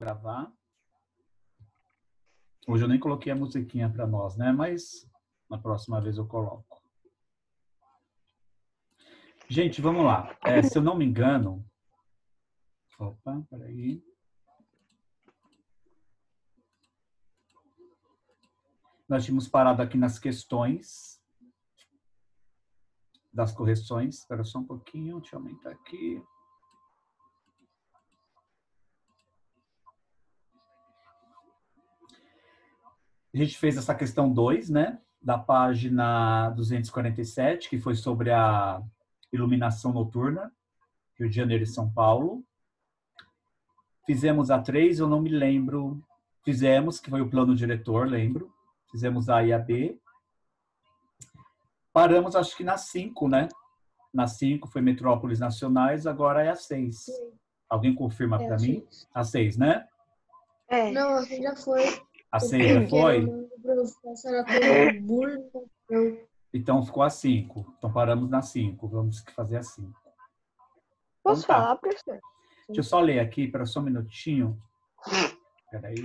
gravar. Hoje eu nem coloquei a musiquinha para nós, né? Mas na próxima vez eu coloco. Gente, vamos lá. Se eu não me engano... Opa, peraí. Nós tínhamos parado aqui nas questões das correções. Espera só um pouquinho, deixa eu aumentar aqui. A gente fez essa questão 2, né? Da página 247, que foi sobre a iluminação noturna, Rio de Janeiro e São Paulo. Fizemos a 3, eu não me lembro. Fizemos, que foi o plano diretor, lembro. Fizemos a A e a B. Paramos, acho que na 5, né? Na 5 foi Metrópoles Nacionais, agora é a 6. Alguém confirma para mim? A 6, né? Não, a 6 já foi. A 6 já foi? Não. Então ficou a 5. Então paramos na 5. Vamos fazer a 5. Posso falar, professor? Deixa eu só ler aqui, para só um minutinho. Espera aí.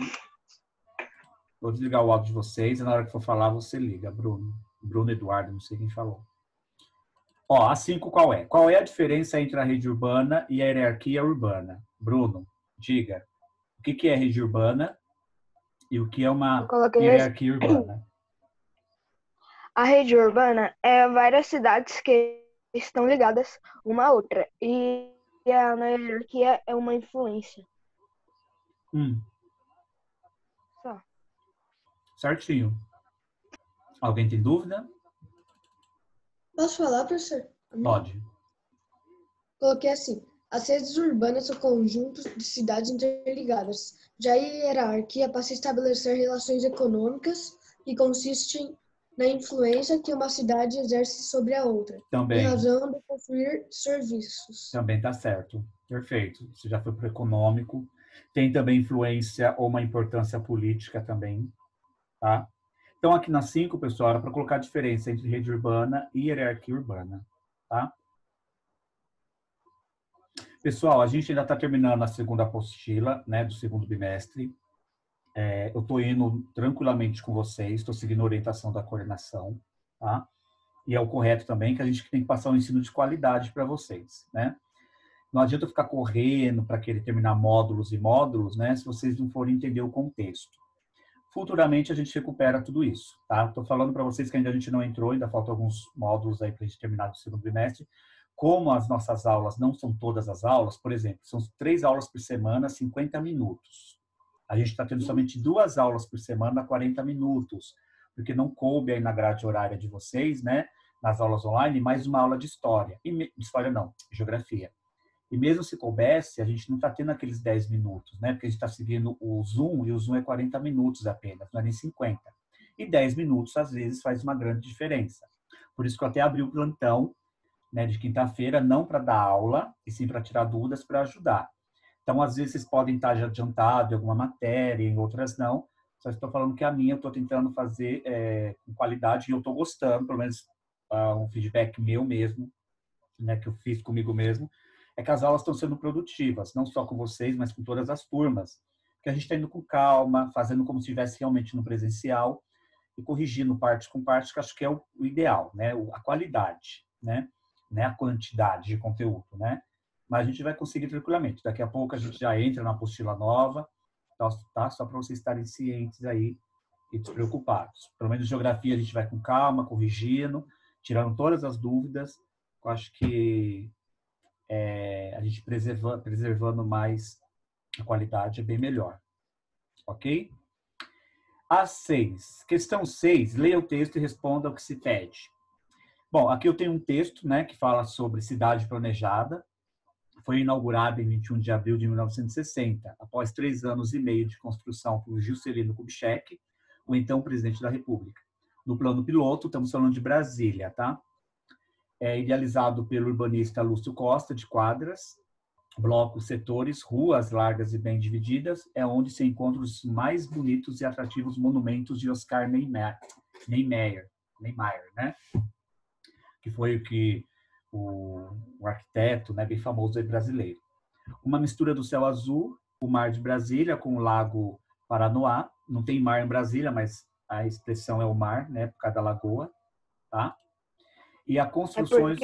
Vou desligar o áudio de vocês, e na hora que for falar, você liga, Bruno. Bruno Eduardo, não sei quem falou. Ó, a 5 qual é? Qual é a diferença entre a rede urbana e a hierarquia urbana? Bruno, diga. O que é rede urbana e o que é uma hierarquia urbana? A rede urbana é várias cidades que estão ligadas uma à outra. E a hierarquia é uma influência. Só. Certinho. Alguém tem dúvida? Posso falar, professor? Pode. Coloquei assim. As redes urbanas são conjuntos de cidades interligadas. Já a hierarquia passa a estabelecer relações econômicas que consistem na influência que uma cidade exerce sobre a outra. Também. Em razão de construir serviços. Também está certo. Perfeito. Você já foi para o econômico. Tem também influência ou uma importância política também. Tá? Então, aqui na 5, pessoal, era para colocar a diferença entre rede urbana e hierarquia urbana. Tá? Pessoal, a gente ainda está terminando a segunda apostila, né, do segundo bimestre. Eu estou indo tranquilamente com vocês, estou seguindo a orientação da coordenação, tá? E é o correto também, que a gente tem que passar um ensino de qualidade para vocês, né? Não adianta eu ficar correndo para querer terminar módulos e módulos, né, se vocês não forem entender o contexto. Futuramente a gente recupera tudo isso, tá? Estou falando para vocês que ainda a gente não entrou, ainda faltam alguns módulos aí para a gente terminar do segundo bimestre. Como as nossas aulas não são todas as aulas, por exemplo, são 3 aulas por semana, 50 minutos. A gente está tendo somente 2 aulas por semana, 40 minutos, porque não coube aí na grade horária de vocês, né, nas aulas online, mais uma aula de história. História não, geografia. E mesmo se coubesse, a gente não está tendo aqueles 10 minutos, né, porque a gente está seguindo o Zoom, e o Zoom é 40 minutos apenas, não é nem 50. E 10 minutos, às vezes, faz uma grande diferença. Por isso que eu até abri o plantão, né, de quinta-feira, não para dar aula, e sim para tirar dúvidas, para ajudar. Então, às vezes, vocês podem estar já adiantados em alguma matéria, em outras não. Só estou falando que a minha eu estou tentando fazer com qualidade e eu estou gostando, pelo menos um feedback meu mesmo, né, que eu fiz comigo mesmo, é que as aulas estão sendo produtivas, não só com vocês, mas com todas as turmas. Que a gente está indo com calma, fazendo como se estivesse realmente no presencial e corrigindo parte com parte, que acho que é o ideal, né, a qualidade, né? Né, a quantidade de conteúdo, né? Mas a gente vai conseguir tranquilamente. Daqui a pouco a gente já entra na apostila nova, tá? Só para vocês estarem cientes aí e despreocupados. Pelo menos geografia a gente vai com calma, corrigindo, tirando todas as dúvidas. Eu acho que a gente preservando mais a qualidade é bem melhor. Ok? A 6. Questão 6. Leia o texto e responda o que se pede. Bom, aqui eu tenho um texto, né, que fala sobre cidade planejada. Foi inaugurada em 21 de abril de 1960, após 3 anos e meio de construção por Juscelino Kubitschek, o então presidente da República. No plano piloto, estamos falando de Brasília, tá? É idealizado pelo urbanista Lúcio Costa, de Quadras, blocos, setores, ruas largas e bem divididas, é onde se encontram os mais bonitos e atrativos monumentos de Oscar Niemeyer, né? Que foi o arquiteto, né, bem famoso aí brasileiro. Uma mistura do céu azul o Mar de Brasília com o Lago Paranoá. Não tem mar em Brasília, mas a expressão é o mar, né, por causa da lagoa, tá? E a É construções...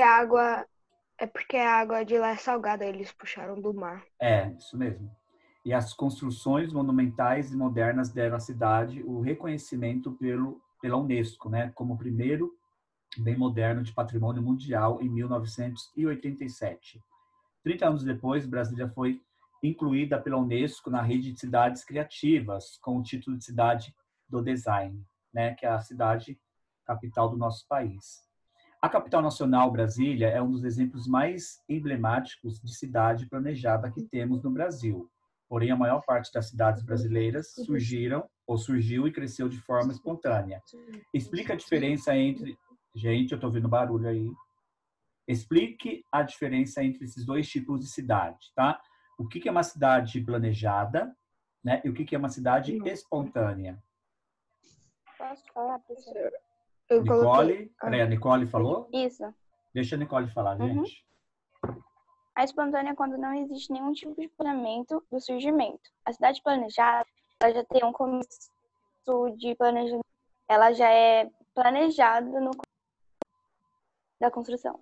porque a água de lá é salgada, eles puxaram do mar. Isso mesmo. E as construções monumentais e modernas deram à cidade o reconhecimento pela Unesco, né, como o primeiro bem moderno de patrimônio mundial em 1987. 30 anos depois, Brasília foi incluída pela Unesco na rede de cidades criativas, com o título de cidade do design, né, que é a cidade capital do nosso país. A capital nacional, Brasília, é um dos exemplos mais emblemáticos de cidade planejada que temos no Brasil. Porém, a maior parte das cidades brasileiras surgiu e cresceu de forma espontânea. Explica a diferença entre... Gente, eu estou ouvindo barulho aí. Explique a diferença entre esses dois tipos de cidade, tá? O que é uma cidade planejada, né? E o que é uma cidade espontânea. Posso falar, professor? Nicole? Peraí, a Nicole falou? Isso. Deixa a Nicole falar, gente. A espontânea é quando não existe nenhum tipo de planejamento do surgimento. A cidade planejada, ela já tem um começo de planejamento. Ela já é planejada no da construção.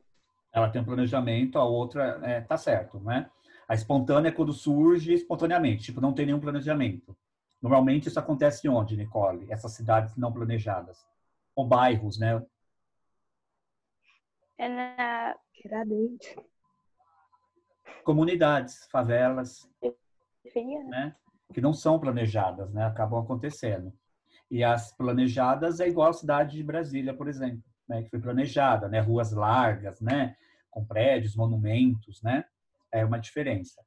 Ela tem um planejamento, a outra tá certo, né? A espontânea é quando surge espontaneamente, tipo, não tem nenhum planejamento. Normalmente isso acontece onde, Nicole? Essas cidades não planejadas. Ou bairros, né? É na Comunidades, favelas, periferia, né? Que não são planejadas, né? Acabam acontecendo. E as planejadas é igual a cidade de Brasília, por exemplo, né? Que foi planejada, né? Ruas largas, né? Com prédios, monumentos, né? É uma diferença.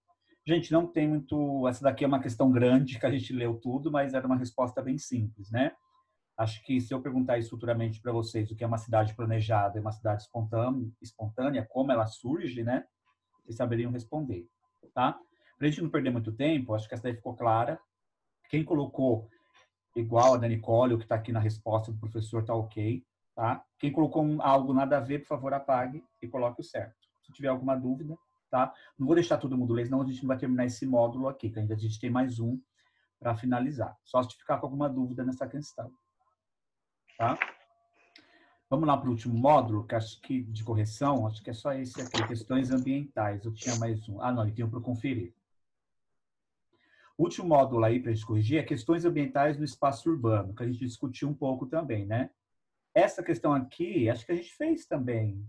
Gente, não tem muito... Essa daqui é uma questão grande, que a gente leu tudo, mas era uma resposta bem simples, né? Acho que se eu perguntar isso futuramente para vocês, o que é uma cidade planejada e uma cidade espontânea, como ela surge, né? Vocês saberiam responder, tá? Para a gente não perder muito tempo, acho que essa daí ficou clara. Quem colocou igual a da Nicole, o que está aqui na resposta do professor está ok, tá? Quem colocou algo nada a ver, por favor, apague e coloque o certo. Se tiver alguma dúvida, tá? Não vou deixar todo mundo ler, senão a gente não vai terminar esse módulo aqui, que ainda a gente tem mais um para finalizar. Só se ficar com alguma dúvida nessa questão, tá? Vamos lá para o último módulo, que acho que de correção, acho que é só esse aqui, questões ambientais. Eu tinha mais um. Ah, não, e tenho para conferir. O último módulo aí para a gente corrigir é questões ambientais no espaço urbano, que a gente discutiu um pouco também, né? Essa questão aqui, acho que a gente fez também.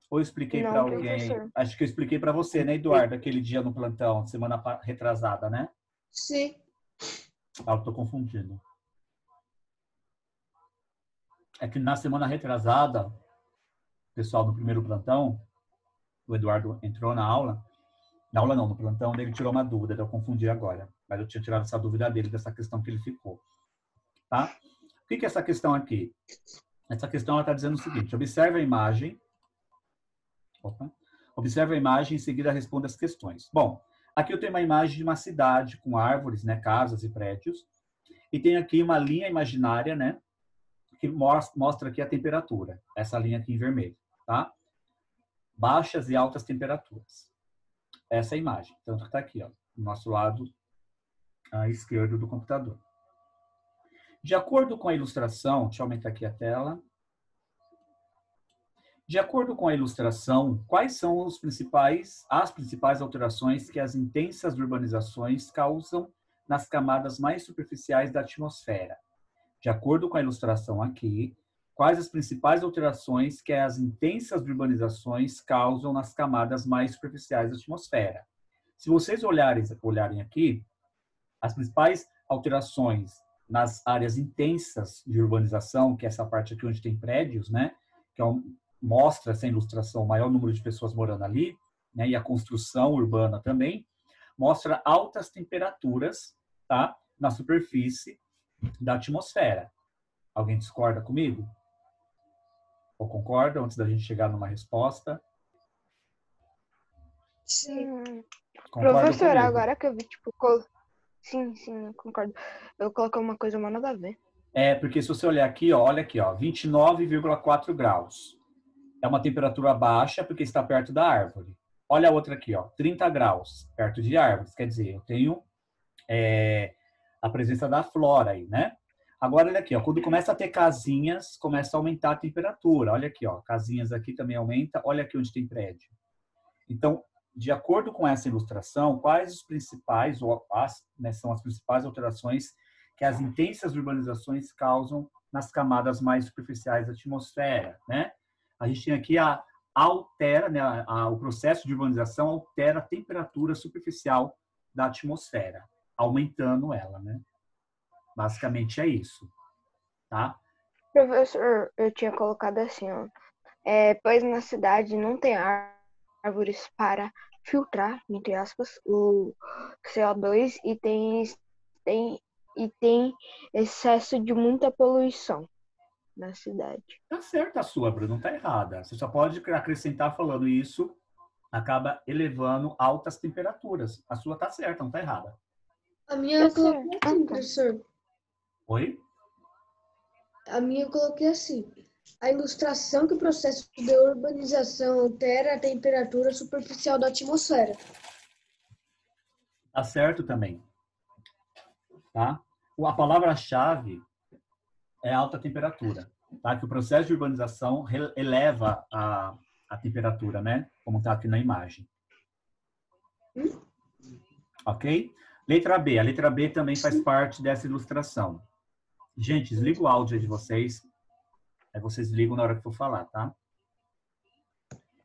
Ou eu expliquei para alguém? Professor. Acho que eu expliquei para você, né, Eduardo, aquele dia no plantão, semana retrasada, né? Sim. Ah, eu estou confundindo. É que na semana retrasada, o pessoal do primeiro plantão, o Eduardo entrou na aula não, no plantão, ele tirou uma dúvida, eu confundi agora, mas eu tinha tirado essa dúvida dele, dessa questão que ele ficou. Tá? O que é essa questão aqui? Essa questão está dizendo o seguinte, observe a imagem, observe a imagem e em seguida responda as questões. Bom, aqui eu tenho uma imagem de uma cidade com árvores, né, casas e prédios, e tenho aqui uma linha imaginária, né, que mostra aqui a temperatura, essa linha aqui em vermelho, tá? Baixas e altas temperaturas. Essa é a imagem, tanto que está aqui, ó, do nosso lado esquerdo do computador. De acordo com a ilustração, deixa eu aumentar aqui a tela. De acordo com a ilustração, quais são as principais alterações que as intensas urbanizações causam nas camadas mais superficiais da atmosfera? De acordo com a ilustração aqui, quais as principais alterações que as intensas urbanizações causam nas camadas mais superficiais da atmosfera? Se vocês olharem aqui, as principais alterações nas áreas intensas de urbanização, que é essa parte aqui onde tem prédios, né, que mostra essa ilustração o maior número de pessoas morando ali, né, e a construção urbana também, mostra altas temperaturas, tá, na superfície da atmosfera. Alguém discorda comigo? Ou concorda, antes da gente chegar numa resposta? Sim. Professor, comigo? agora que eu vi, tipo, sim, eu concordo. Eu coloquei uma coisa mais nada a ver. Porque se você olhar aqui, ó, olha aqui, ó, 29,4 graus. É uma temperatura baixa porque está perto da árvore. Olha a outra aqui, ó, 30 graus, perto de árvores. Quer dizer, eu tenho a presença da flora aí, né? Agora, olha aqui, ó, quando começa a ter casinhas, começa a aumentar a temperatura. Olha aqui, ó, casinhas aqui também aumenta. Olha aqui onde tem prédio. Então, de acordo com essa ilustração, quais os principais, ou né, são as principais alterações que as intensas urbanizações causam nas camadas mais superficiais da atmosfera, né? A gente tem aqui né, o processo de urbanização altera a temperatura superficial da atmosfera, aumentando ela, né? Basicamente é isso, tá? Professor, eu tinha colocado assim, ó. Pois na cidade não tem árvores para filtrar, entre aspas, o CO2 e tem excesso de muita poluição na cidade. Tá certa a sua, Bruno, não tá errada. Você só pode acrescentar falando isso, acaba elevando altas temperaturas. A sua tá certa, não tá errada. A minha eu coloquei assim, professor. Oi? A minha eu coloquei assim. A ilustração que o processo de urbanização altera a temperatura superficial da atmosfera. Tá certo também. Tá? A palavra-chave é alta temperatura. Tá? Que o processo de urbanização eleva a temperatura, né? Como está aqui na imagem. Ok? Letra B. A letra B também faz parte dessa ilustração. Gente, desliga o áudio aí de vocês. Aí vocês ligam na hora que for falar, tá?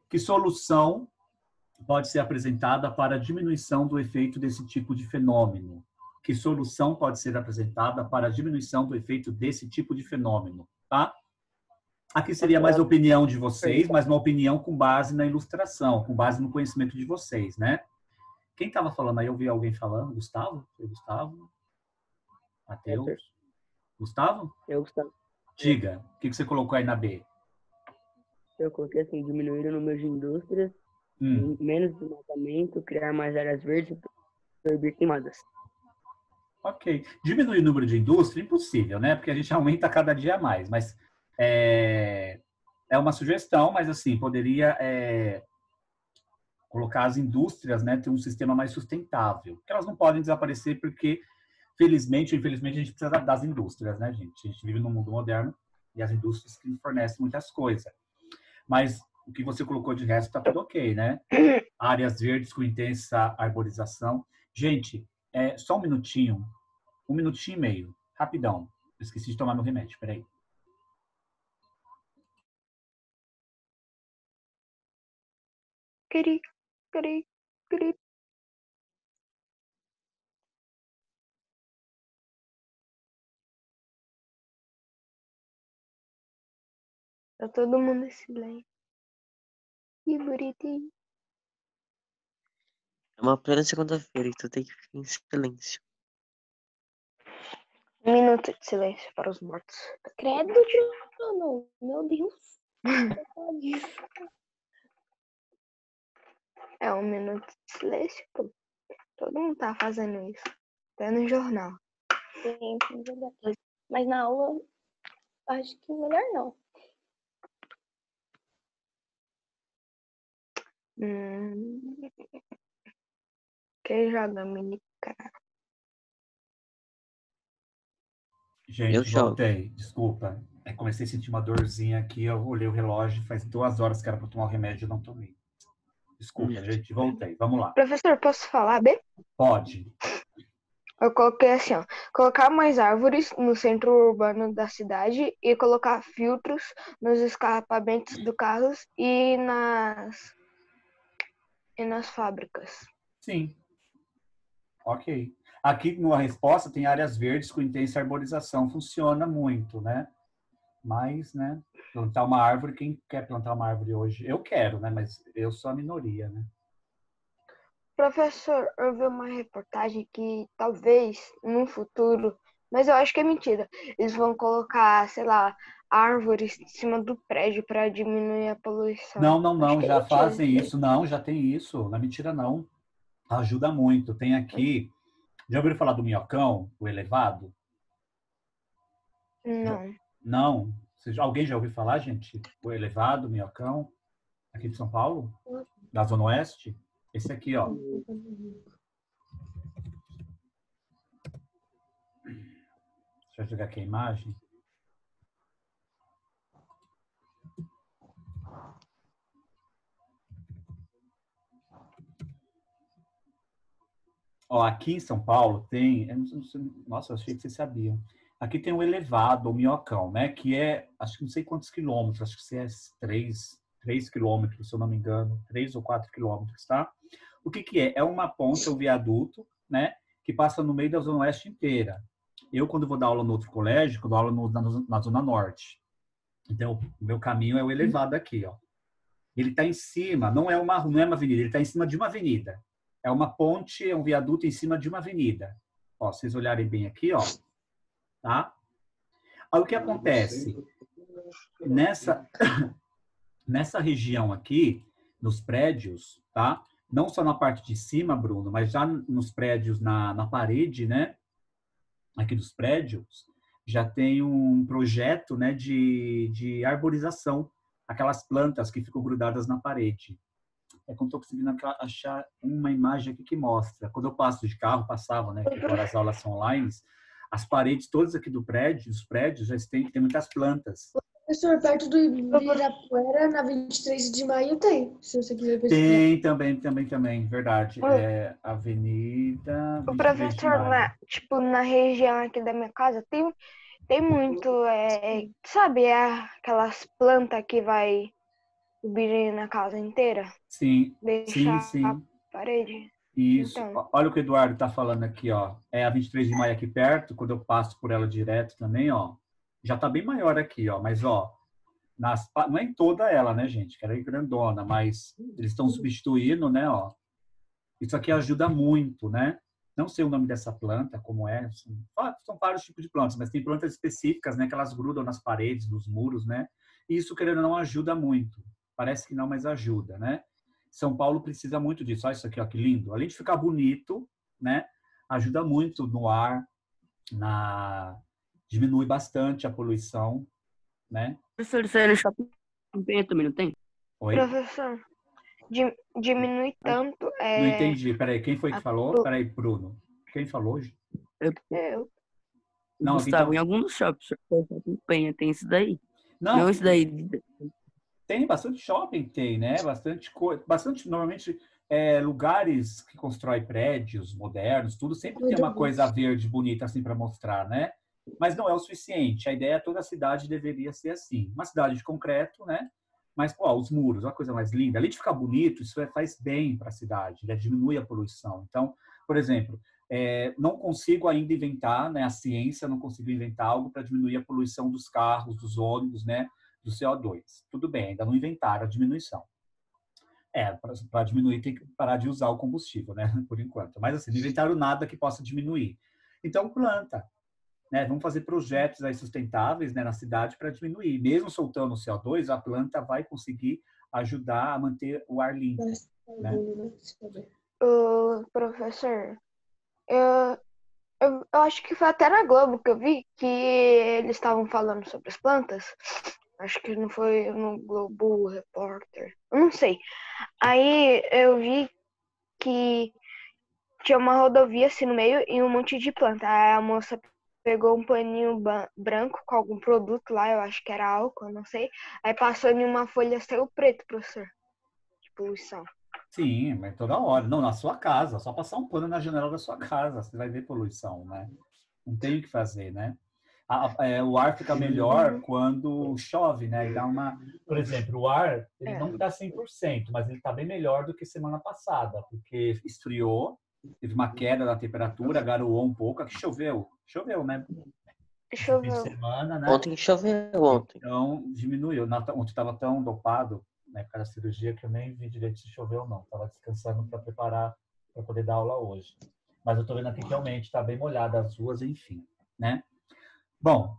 Que solução pode ser apresentada para a diminuição do efeito desse tipo de fenômeno? Que solução pode ser apresentada para a diminuição do efeito desse tipo de fenômeno, tá? Aqui seria mais a opinião de vocês, mas uma opinião com base na ilustração, com base no conhecimento de vocês, né? Quem estava falando aí? Eu vi alguém falando. Gustavo? Foi Gustavo? Matheus? Gustavo? Eu, Gustavo. Diga, o que você colocou aí na B? Eu coloquei assim, diminuir o número de indústrias, menos desmatamento, criar mais áreas verdes e proibir queimadas. Ok. Diminuir o número de indústria, impossível, né? Porque a gente aumenta cada dia mais, mas é uma sugestão, mas assim, poderia colocar as indústrias, né, ter um sistema mais sustentável. Porque elas não podem desaparecer porque, felizmente ou infelizmente, a gente precisa das indústrias, né, gente? A gente vive num mundo moderno e as indústrias que fornecem muitas coisas. Mas o que você colocou de resto está tudo ok, né? Áreas verdes com intensa arborização. Gente, só um minutinho e meio, rapidão. Eu esqueci de tomar meu remédio, peraí. Queri. Tá todo mundo em silêncio. Que bonitinho. É uma plena segunda-feira, então tem que ficar em silêncio. 1 minuto de silêncio para os mortos. Credo, Bruno. Meu Deus. 1 minuto de silêncio, pô. Todo mundo tá fazendo isso. Até no jornal. Sim, verdade. Mas na aula, acho que melhor não. Quem joga mini, cara? Gente, voltei. Desculpa. Comecei a sentir uma dorzinha aqui. Eu olhei o relógio. Faz 2 horas que era para tomar o remédio e não tomei. Desculpa, gente. Voltei. Vamos lá. Professor, posso falar, B? Pode. Eu coloquei assim, ó. Colocar mais árvores no centro urbano da cidade e colocar filtros nos escapamentos dos carros e nas fábricas. Sim. Ok. Aqui na resposta tem áreas verdes com intensa arborização. Funciona muito, né? Mas, né? Plantar uma árvore, quem quer plantar uma árvore hoje? Eu quero, né? Mas eu sou a minoria, né? Professor, eu vi uma reportagem que talvez, no futuro, mas eu acho que é mentira, eles vão colocar, sei lá, árvores em cima do prédio para diminuir a poluição. Não, já fazem isso. Não, já tem isso. Não é mentira, não. Ajuda muito. Tem aqui... Já ouviram falar do minhocão, o elevado? Não. Não? Alguém já ouviu falar, gente? O elevado, o minhocão, aqui de São Paulo? Da Zona Oeste? Esse aqui, ó. Deixa eu jogar aqui a imagem. Ó, aqui em São Paulo tem... Nossa, eu achei que vocês sabiam. Aqui tem o elevado, o Minhocão, né? Que é, acho que não sei quantos quilômetros, acho que é 3 quilômetros, se eu não me engano. 3 ou 4 quilômetros, tá? O que que é? É uma ponte, um viaduto, né? Que passa no meio da Zona Oeste inteira. Eu, quando vou dar aula no outro colégio, eu dou aula na Zona Norte. Então, o meu caminho é o elevado aqui, ó. Ele está em cima, não é uma avenida, ele está em cima de uma avenida. É uma ponte, é um viaduto em cima de uma avenida. Ó, se vocês olharem bem aqui, ó. Tá? Aí o que acontece? Nessa região aqui, nos prédios, tá? Não só na parte de cima, Bruno, mas já nos prédios, na parede, né? Aqui dos prédios, já tem um projeto, né, de arborização, aquelas plantas que ficam grudadas na parede. É como estou conseguindo achar uma imagem aqui que mostra. Quando eu passo de carro, passava, né, que agora as aulas são online, as paredes todas aqui dos prédios já tem muitas plantas. Professor, perto do Ibirapuera, na 23 de maio tem, se você quiser pesquisar. Tem também, verdade. É Avenida 23 O de professor, Maio. na região aqui da minha casa, tem muito, sabe, aquelas plantas que vai subir na casa inteira? Sim, Deixar sim. a parede? Isso. Então. Olha o que o Eduardo está falando aqui, ó. É a 23 de maio aqui perto, quando eu passo por ela direto também, ó. Já está bem maior aqui, ó. Mas, ó, não é em toda ela, né, gente? Que ela é grandona, mas eles estão substituindo, né, ó. Isso aqui ajuda muito, né? Não sei o nome dessa planta, como é. São vários tipos de plantas, mas tem plantas específicas, né? Que elas grudam nas paredes, nos muros, né? E isso, querendo ou não, ajuda muito. Parece que não, mas ajuda, né? São Paulo precisa muito disso. Olha isso aqui, ó, que lindo. Além de ficar bonito, né? Ajuda muito no ar, diminui bastante a poluição, né? Professor, isso aí no shopping Penha também, não tem? Oi? Professor, diminui tanto. Não entendi. Peraí, quem foi que falou? Peraí, Bruno. Quem falou hoje? Eu. Não, Gustavo, então... em algum dos shoppings, shopping Penha, tem isso daí. Não, isso daí. tem bastante shopping, tem, né? Bastante coisa. Bastante, normalmente, lugares que constroem prédios modernos, tudo sempre tem uma coisa verde bonita assim para mostrar, né? Mas não é o suficiente. A ideia é toda a cidade deveria ser assim. Uma cidade de concreto, né? Mas, pô, os muros, uma coisa mais linda. Além de ficar bonito, isso faz bem para a cidade, né? Diminui a poluição. Então, por exemplo, não consigo ainda inventar, né? A ciência não conseguiu inventar algo para diminuir a poluição dos carros, dos ônibus, né? Do CO2. Tudo bem, ainda não inventaram a diminuição. Para diminuir tem que parar de usar o combustível, né? Por enquanto. Mas assim, não inventaram nada que possa diminuir. Então, planta. Né? Vamos fazer projetos aí sustentáveis, né, na cidade para diminuir. Mesmo soltando o CO2, a planta vai conseguir ajudar a manter o ar limpo. Né? Professor, eu acho que foi até na Globo que eu vi que eles estavam falando sobre as plantas. Acho que não foi no Globo Repórter. Eu não sei. Aí eu vi que tinha uma rodovia assim no meio e um monte de planta. Aí a moça pegou um paninho branco com algum produto lá, eu acho que era álcool, não sei. Aí passou em uma folha saiu preto, professor. De poluição. Sim, mas toda hora. Não, na sua casa. Só passar um pano na janela da sua casa. Você vai ver poluição, né? Não tem o que fazer, né? O ar fica melhor quando chove, né? E dá uma... Por exemplo, o ar, ele não está 100%, mas ele está bem melhor do que semana passada, porque esfriou, teve uma queda da temperatura, garoou um pouco. Aqui choveu, né? Choveu. Fim de semana, né? Ontem choveu, ontem. Então, diminuiu. Ontem estava tão dopado, né, por causa da cirurgia, que eu nem vi direito se choveu ou não. Estava descansando para preparar para poder dar aula hoje. Mas eu estou vendo aqui que realmente está bem molhada as ruas, enfim, né? Bom,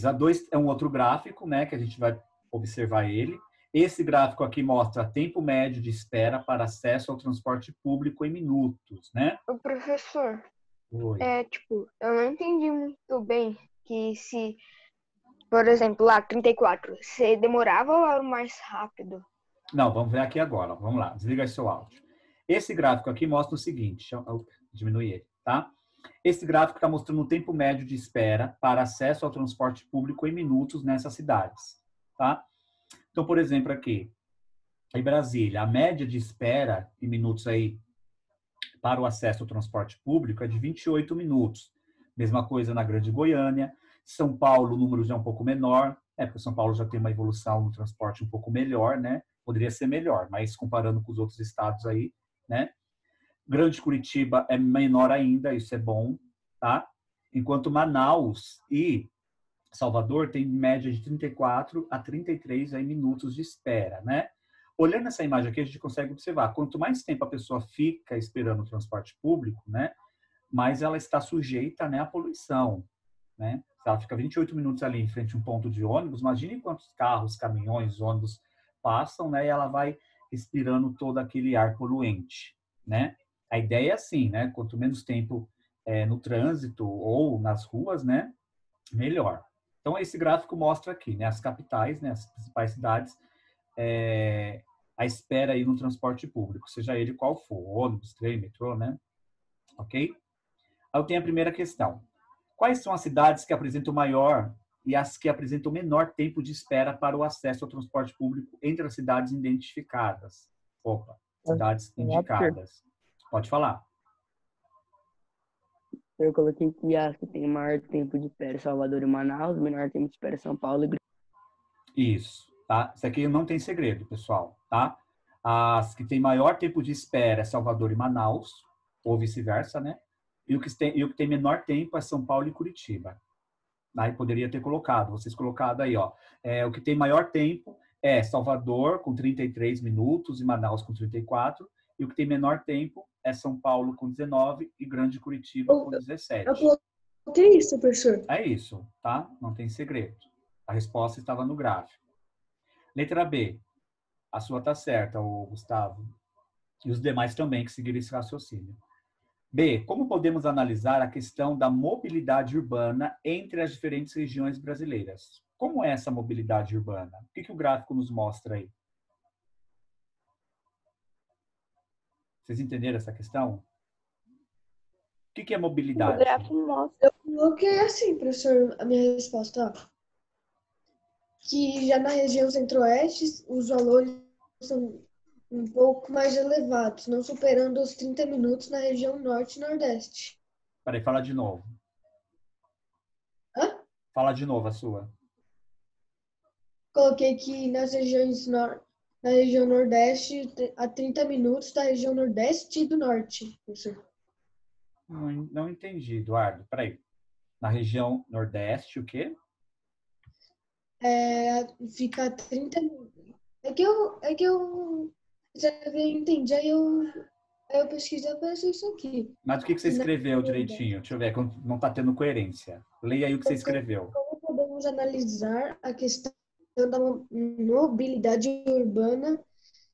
a 2 é um outro gráfico, né, que a gente vai observar ele. Esse gráfico aqui mostra tempo médio de espera para acesso ao transporte público em minutos, né? O professor, Oi. eu não entendi muito bem que por exemplo, lá, 34, você demorava ou era mais rápido? Não, vamos ver aqui agora. Vamos lá, desliga aí seu áudio. Esse gráfico aqui mostra o seguinte, deixa eu diminuir ele, tá? Esse gráfico está mostrando o tempo médio de espera para acesso ao transporte público em minutos nessas cidades, tá? Então, por exemplo, aqui, em Brasília, a média de espera em minutos aí para o acesso ao transporte público é de 28 minutos. Mesma coisa na Grande Goiânia. São Paulo, o número já é um pouco menor, porque São Paulo já tem uma evolução no transporte um pouco melhor, né? Poderia ser melhor, mas comparando com os outros estados aí, né? Grande Curitiba é menor ainda, isso é bom, tá? Enquanto Manaus e Salvador tem média de 34 a 33 aí, minutos de espera, né? Olhando essa imagem aqui, a gente consegue observar, quanto mais tempo a pessoa fica esperando o transporte público, né, mais ela está sujeita, né, à poluição, né? Se ela fica 28 minutos ali em frente a um ponto de ônibus, imagine quantos carros, caminhões, ônibus passam, né, e ela vai respirando todo aquele ar poluente, né? A ideia é assim, né, quanto menos tempo no trânsito ou nas ruas, né, melhor. Então, esse gráfico mostra aqui, né, as capitais, né, as principais cidades, a espera aí no transporte público, seja ele qual for, ônibus, trem, metrô, né? Ok? Aí eu tenho a primeira questão. Quais são as cidades que apresentam maior e as que apresentam menor tempo de espera para o acesso ao transporte público entre as cidades identificadas? Opa, cidades indicadas. Pode falar. Eu coloquei que as que tem maior tempo de espera Salvador e Manaus, menor tempo de espera São Paulo e Isso, tá? Isso aqui não tem segredo, pessoal, tá? As que tem maior tempo de espera é Salvador e Manaus, ou vice-versa, né? E o que tem menor tempo é São Paulo e Curitiba. Aí poderia ter colocado, vocês colocado aí, ó. O que tem maior tempo é Salvador, com 33 minutos, e Manaus com 34. E o que tem menor tempo é São Paulo, com 19, e Grande Curitiba, com 17. O que é isso, professor? É isso, tá? Não tem segredo. A resposta estava no gráfico. Letra B. A sua tá certa, o Gustavo. E os demais também que seguiram esse raciocínio. B. Como podemos analisar a questão da mobilidade urbana entre as diferentes regiões brasileiras? Como é essa mobilidade urbana? O que o gráfico nos mostra aí? Vocês entenderam essa questão? O que é mobilidade? O gráfico mostra. Eu coloquei assim, professor, a minha resposta. Ó. Que já na região centro-oeste, os valores são um pouco mais elevados, não superando os 30 minutos na região norte e nordeste. Peraí, fala de novo. Hã? Fala de novo a sua. Coloquei que nas regiões na região nordeste, a 30 minutos da região nordeste e do norte, professor. Não entendi, Eduardo. Peraí. Na região nordeste, o quê? Fica 30 minutos. É que eu já entendi, aí eu pesquisei e apareceu isso aqui. Mas o que você escreveu direitinho? Deixa eu ver, não está tendo coerência. Leia aí o que você escreveu. Como podemos analisar a questão da mobilidade urbana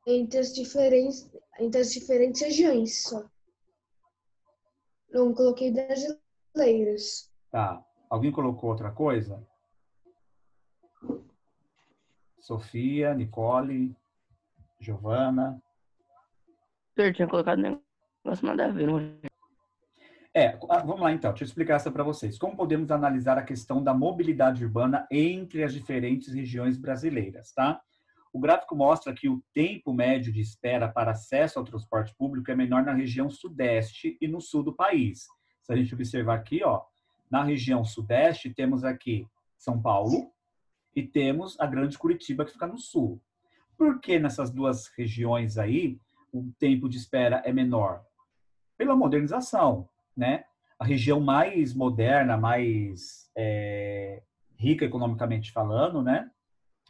entre as diferentes regiões? Só. Não coloquei brasileiras. Tá. Alguém colocou outra coisa? Sofia, Nicole, Giovana. Eu tinha colocado negócio nada a ver. Não... Vamos lá então, deixa eu explicar essa para vocês. Como podemos analisar a questão da mobilidade urbana entre as diferentes regiões brasileiras, tá? O gráfico mostra que o tempo médio de espera para acesso ao transporte público é menor na região sudeste e no sul do país. Se a gente observar aqui, ó, na região sudeste temos aqui São Paulo e temos a Grande Curitiba que fica no sul. Por que nessas duas regiões aí o tempo de espera é menor? Pela modernização, né? A região mais moderna, mais rica economicamente falando, né?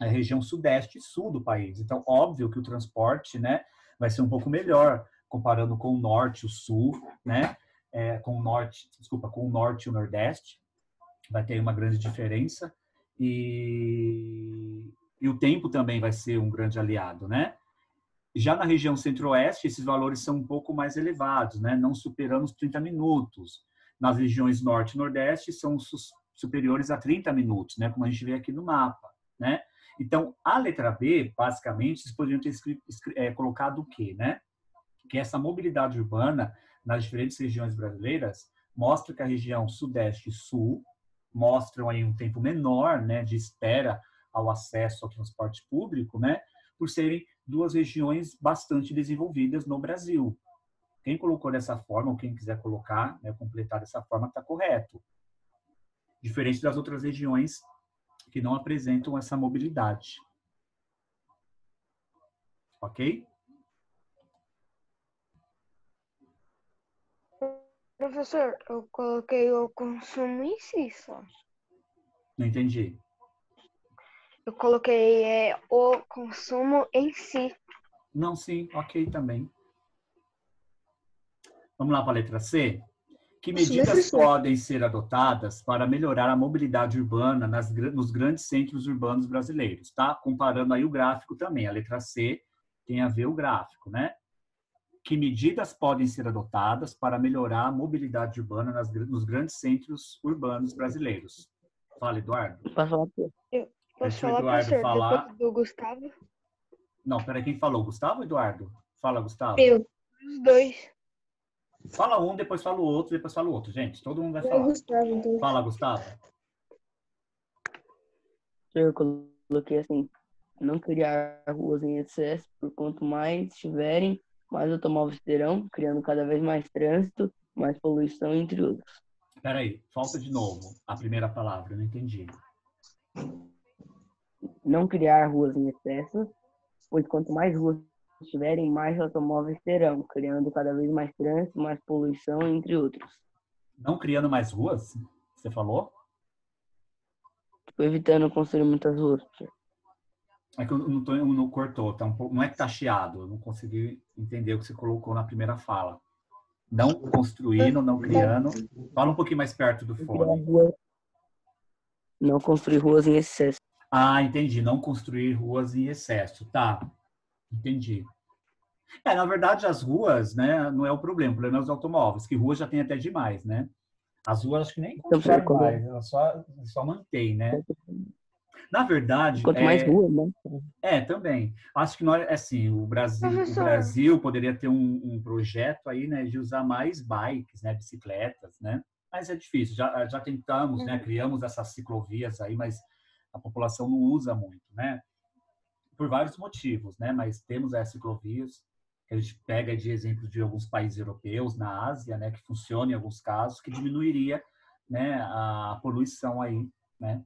É a região sudeste e sul do país. Então, óbvio que o transporte, né, vai ser um pouco melhor comparando com o norte e o sul, né? Com o norte e o nordeste. Vai ter uma grande diferença. E o tempo também vai ser um grande aliado, né? Já na região centro-oeste, esses valores são um pouco mais elevados, né? Não superando os 30 minutos. Nas regiões norte e nordeste, são superiores a 30 minutos, né? Como a gente vê aqui no mapa, né? Então, a letra B, basicamente, vocês poderiam ter colocado o quê, né? Que essa mobilidade urbana nas diferentes regiões brasileiras mostra que a região sudeste e sul mostram aí um tempo menor, né, de espera ao acesso ao transporte público, né, por serem duas regiões bastante desenvolvidas no Brasil. Quem colocou dessa forma, ou quem quiser colocar, né, completar dessa forma, está correto. Diferente das outras regiões que não apresentam essa mobilidade. Ok? Professor, eu coloquei o consumo em si só. Não entendi. Eu coloquei o consumo em si. Não, sim, ok também. Vamos lá para a letra C? Que medidas podem ser adotadas para melhorar a mobilidade urbana nos grandes centros urbanos brasileiros? Tá? Comparando aí o gráfico também. A letra C tem a ver o gráfico, né? Que medidas podem ser adotadas para melhorar a mobilidade urbana nos grandes centros urbanos brasileiros? Fala, Eduardo. Posso falar? Posso Deixa o falar, Eduardo professor, falar. depois do Gustavo? Não, peraí, quem falou? Gustavo ou Eduardo? Fala, Gustavo. Eu. Os dois. Fala um, depois fala o outro, depois fala o outro. Gente, todo mundo vai falar. Gustavo, então. Fala, Gustavo. Eu coloquei assim, não criar ruas em excesso, por quanto mais tiverem, mais automóveis terão, criando cada vez mais trânsito, mais poluição, entre outros. Peraí, falta de novo a primeira palavra, eu não entendi. Não criar ruas em excesso, pois quanto mais ruas tiverem, mais automóveis terão, criando cada vez mais trânsito, mais poluição, entre outros. Não criando mais ruas? Você falou? Tipo, evitando construir muitas ruas. É que eu não cortou, tá um pouco, não é que tá chiado, eu não consegui entender o que você colocou na primeira fala. Não construindo, não criando. Fala um pouquinho mais perto do fone. Não construir ruas em excesso. Ah, entendi. Não construir ruas em excesso. Tá, entendi. Na verdade, as ruas, né, não é o problema é os automóveis, que ruas já tem até demais, né? As ruas acho que nem constroem mais, ela só mantém, né? Na verdade, quanto mais ruas, né? Também. Acho que nós, assim, o Brasil poderia ter um projeto aí, né, de usar mais bikes, né, bicicletas, né? Mas é difícil. Já tentamos, né, criamos essas ciclovias aí, mas a população não usa muito, né? Por vários motivos, né? Mas temos as ciclovias que a gente pega de exemplo de alguns países europeus, na Ásia, né, que funciona em alguns casos, que diminuiria, né, a poluição aí, né?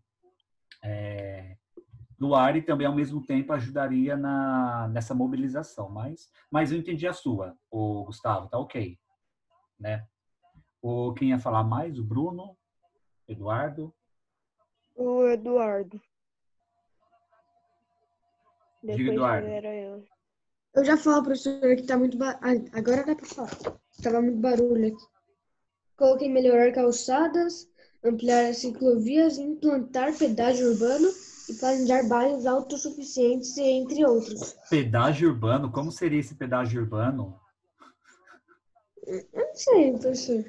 Do ar e também, ao mesmo tempo, ajudaria nessa mobilização. Mas eu entendi a sua, o Gustavo, tá ok. Né? Quem ia falar mais? O Bruno? Eduardo? O Eduardo. Diga, Depois Eduardo. era eu. Eu já falo, professor, que tá muito barulho. Agora dá pra falar. Tava muito barulho aqui. Coloquei melhorar calçadas, ampliar as ciclovias, implantar pedágio urbano e planejar bairros autossuficientes, entre outros. Pedágio urbano? Como seria esse pedágio urbano? Eu não sei, professor.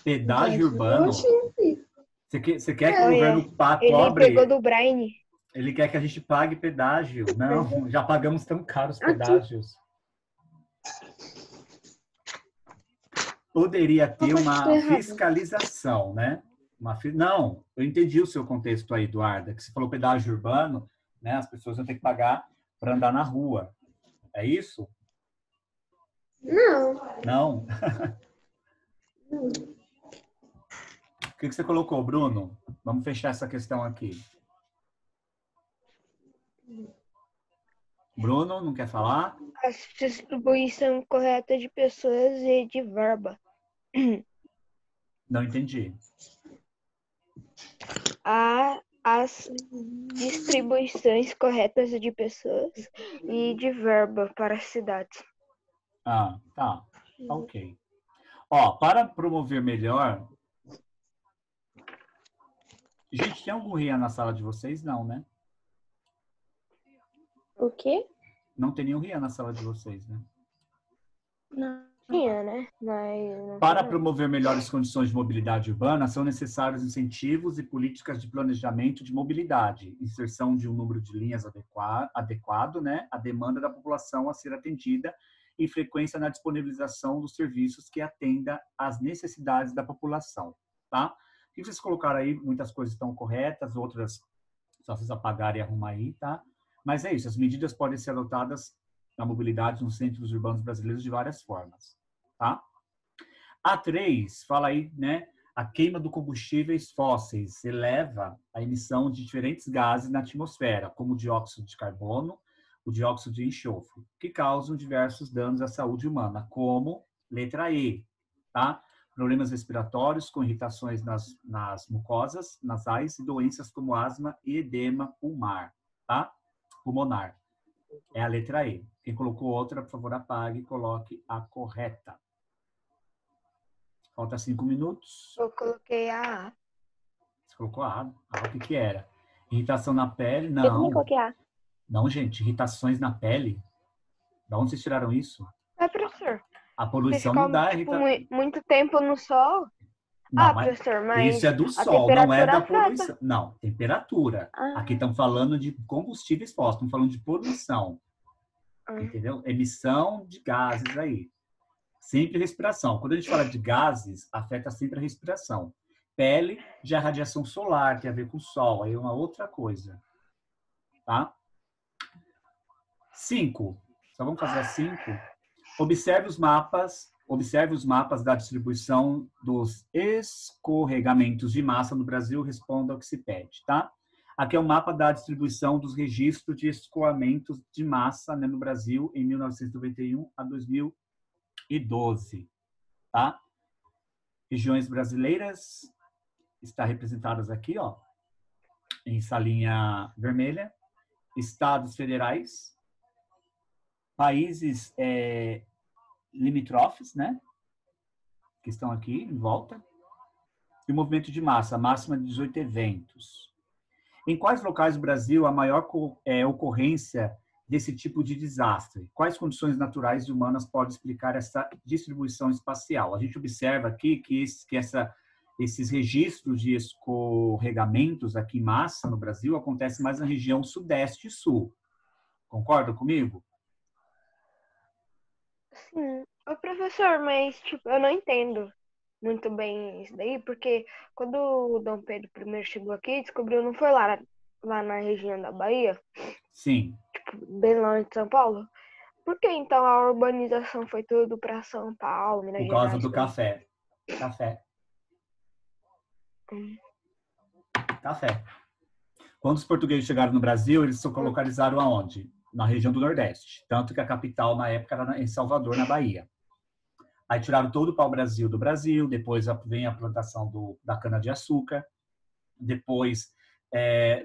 Pedágio urbano? Você quer que o governo cobre? Ele pegou do Braine. Ele quer que a gente pague pedágio. Não, já pagamos tão caros pedágios. Poderia ter uma fiscalização, né? Não, eu entendi o seu contexto aí, Eduarda, que você falou pedágio urbano, né? As pessoas vão ter que pagar para andar na rua. É isso? Não. Não? O que você colocou, Bruno? Vamos fechar essa questão aqui. Bruno, não quer falar? A distribuição correta de pessoas e de verba. Não entendi. As distribuições corretas de pessoas e de verba para as cidades. Ah, tá. Ok. Ó, para promover melhor... Gente, tem algum RIA na sala de vocês? Não, né? O quê? Não tem nenhum RIA na sala de vocês, né? Não. tinha, né? Mas não Para tinha. promover melhores condições de mobilidade urbana, são necessários incentivos e políticas de planejamento de mobilidade, inserção de um número de linhas adequado, né, à demanda da população a ser atendida e frequência na disponibilização dos serviços que atenda às necessidades da população, tá? O que vocês colocaram aí, muitas coisas estão corretas, outras só vocês apagarem e arrumar aí, tá? Mas é isso, as medidas podem ser adotadas na mobilidade nos centros urbanos brasileiros de várias formas, tá? A3 fala aí, né, a queima de combustíveis fósseis eleva a emissão de diferentes gases na atmosfera, como o dióxido de carbono, o dióxido de enxofre, que causam diversos danos à saúde humana, como letra E, tá? Problemas respiratórios com irritações nas mucosas nasais e doenças como asma e edema pulmonar, tá? Pulmonar. É a letra E. Quem colocou outra, por favor, apague e coloque a correta. Falta 5 minutos. Eu coloquei a A. Você colocou a A. Ah, o que era? Irritação na pele? Eu também Não. coloquei A. Não, gente. Irritações na pele? Da onde vocês tiraram isso? É, professor. A Você poluição ficar não dá tipo, irritação. muito tempo no sol. Não, mas Professor, mas isso é do a sol, não é temperatura da afeta. poluição. Não, temperatura. Ah. Aqui estamos falando de combustíveis fósseis, estamos falando de poluição. Entendeu? Emissão de gases aí. Sempre respiração. Quando a gente fala de gases, afeta sempre a respiração. Pele, já é radiação solar, tem a ver com o sol, aí é uma outra coisa. Tá? 5. Só vamos fazer a 5. Observe os mapas da distribuição dos escorregamentos de massa no Brasil, responda ao que se pede, tá? Aqui é o mapa da distribuição dos registros de escoamentos de massa, né, no Brasil em 1991 a 2012, tá? Regiões brasileiras está representadas aqui, ó, em salinha vermelha. Estados federais, países limítrofes, né? Que estão aqui em volta. E o movimento de massa, máxima de 18 eventos. Em quais locais do Brasil a maior ocorrência desse tipo de desastre? Quais condições naturais e humanas podem explicar essa distribuição espacial? A gente observa aqui que esses registros de escorregamentos aqui em massa no Brasil acontecem mais na região sudeste e sul. Concorda comigo? Sim. Ô, professor, mas tipo, eu não entendo muito bem isso daí, porque quando o Dom Pedro I chegou aqui, descobriu, não foi lá na região da Bahia, Sim. tipo, bem longe de São Paulo? Por que então a urbanização foi tudo para São Paulo, Minas Por causa Gerais? do café. Café. Café. Quando os portugueses chegaram no Brasil, eles se localizaram aonde? Na região do Nordeste. Tanto que a capital, na época, era em Salvador, na Bahia. Aí tiraram todo o pau-brasil do Brasil, depois vem a plantação da cana-de-açúcar, depois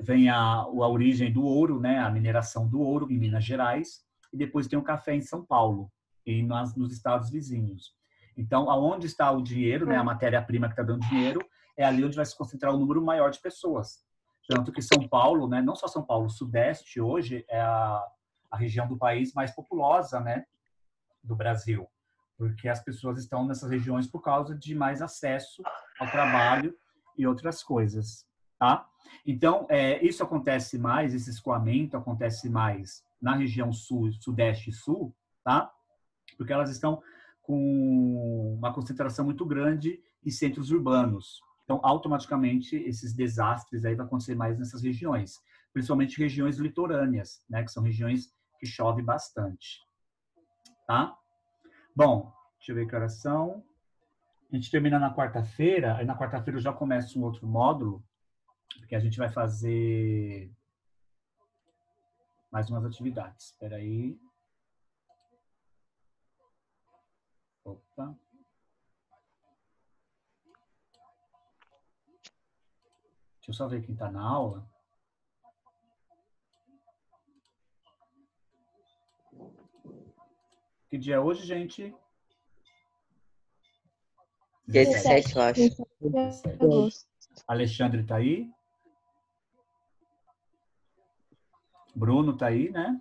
vem a origem do ouro, né? A mineração do ouro em Minas Gerais, e depois tem o café em São Paulo, e nos estados vizinhos. Então, aonde está o dinheiro, né? A matéria-prima que está dando dinheiro, é ali onde vai se concentrar um número maior de pessoas. Tanto que São Paulo, né? Não só São Paulo, o Sudeste hoje é a região do país mais populosa, né? Do Brasil. Porque as pessoas estão nessas regiões por causa de mais acesso ao trabalho e outras coisas, tá? Então, isso acontece mais, esse escoamento acontece mais na região sul, sudeste e sul, tá? Porque elas estão com uma concentração muito grande em centros urbanos. Então, automaticamente, esses desastres aí vão acontecer mais nessas regiões, principalmente regiões litorâneas, né? Que são regiões que chove bastante, tá? Bom, deixa eu ver que horas são. A gente termina na quarta-feira, aí na quarta-feira eu já começo um outro módulo, porque a gente vai fazer mais umas atividades. Espera aí. Opa. Deixa eu só ver quem está na aula. Que dia é hoje, gente? 17, eu acho. 17. Alexandre tá aí? Bruno tá aí, né?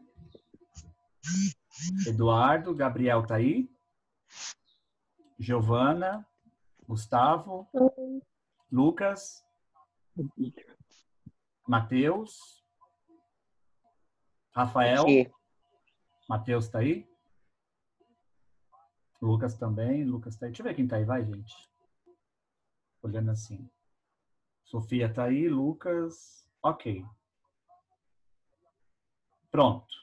Eduardo, Gabriel tá aí? Giovana, Gustavo, Lucas, Matheus, Rafael. Aqui. Matheus tá aí? Lucas também. Lucas tá aí. Deixa eu ver quem tá aí, vai, gente. Olhando assim. Sofia tá aí, Lucas. Ok. Pronto.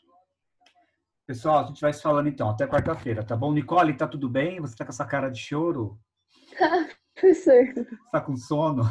Pessoal, a gente vai se falando então. Até quarta-feira, tá bom? Nicole, tá tudo bem? Você tá com essa cara de choro? Professor. Você tá com sono?